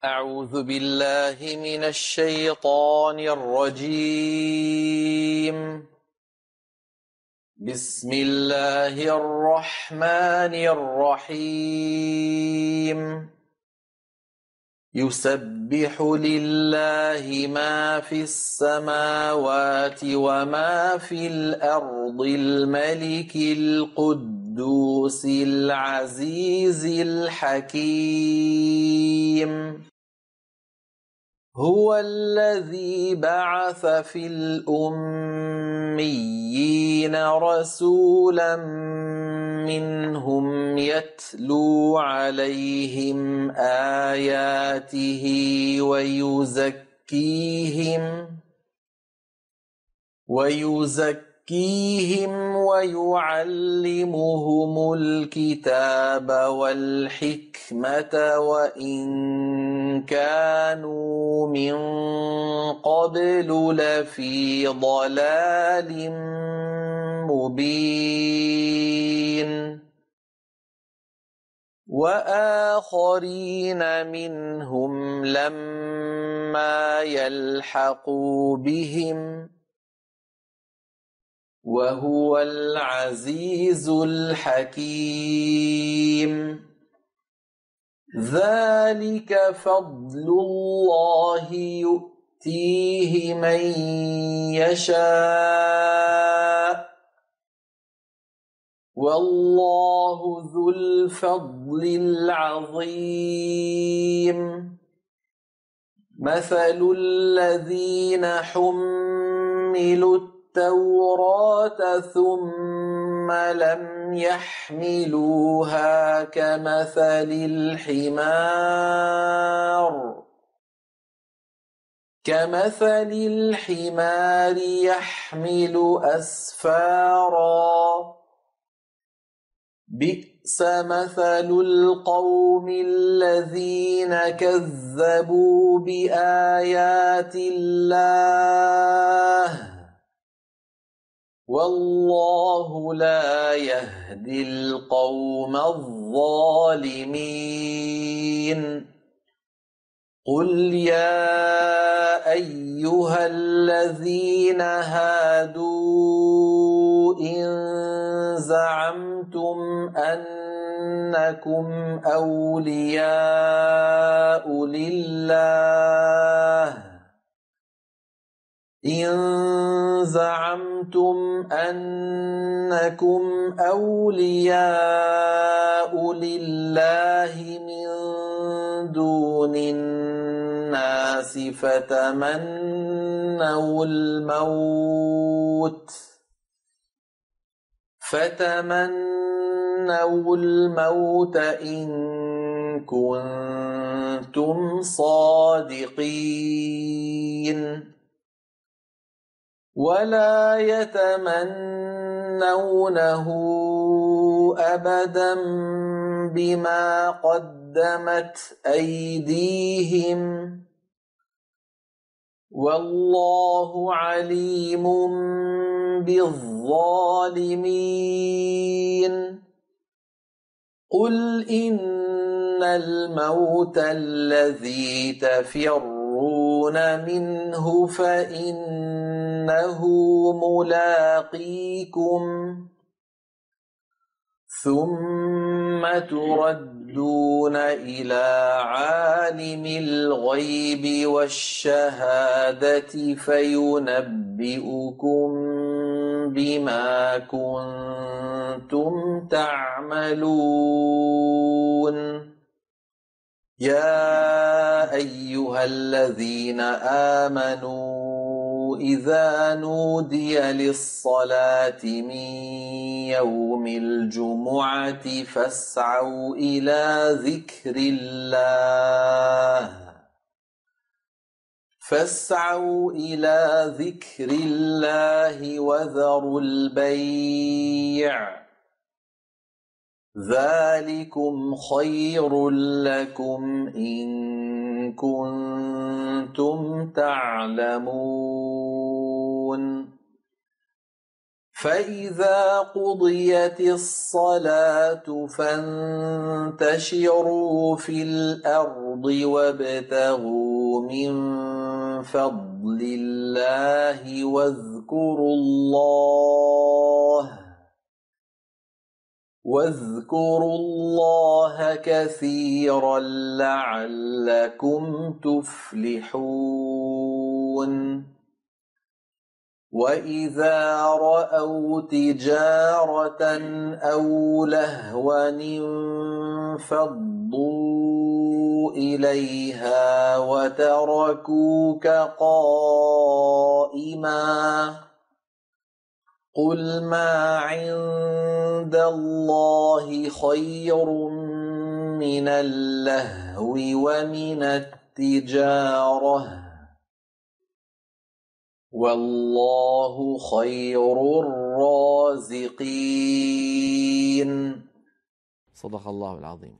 أعوذ بالله من الشيطان الرجيم. بسم الله الرحمن الرحيم. يسبح لله ما في السماوات وما في الأرض الملك القدوس العزيز الحكيم. هو الذي بعث في الأميين رسولا منهم يتلو عليهم آياته ويزكيهم ويعلمهم الكتاب والحكمة وإن كانوا من قبل لفي ضلال مبين وآخرين منهم لما يلحقوا بهم وهو العزيز الحكيم. ذلك فضل الله يؤتيه من يشاء والله ذو الفضل العظيم. مثل الذين حملوا التوراة ثم لم يحملوها كمثل الحمار يحمل أسفارا بئس مثل القوم الذين كذبوا بآيات الله والله لا يهدي القوم الظالمين. قل يا أيها الذين هادوا إن زعمتم أنكم أولياء لله من دون الناس فتمنوا الموت إن كنتم صادقين ولا يتمنونه أبدا بما قدمت أيديهم والله عليم بالظالمين. قل إن الموت الذي تفرون منه فإنه ملاقيكم ثم تردون إلى عالم الغيب والشهادة فينبئكم بما كنتم تعملون. يا أيها الذين آمنوا إذا نودي للصلاة من يوم الجمعة فاسعوا إلى ذكر الله وذروا البيع ذلكم خير لكم إن كنتم تعلمون. فإذا قضيت الصلاة فانتشروا في الأرض وابتغوا من فضل الله واذكروا الله كثيرا لعلكم تفلحون وإذا رأوا تجارة أو لهوا انفضوا إليها وتركوك قائما قل ما عند الله خير من اللهو ومن التجارة والله خير الرازقين. صدق الله العظيم.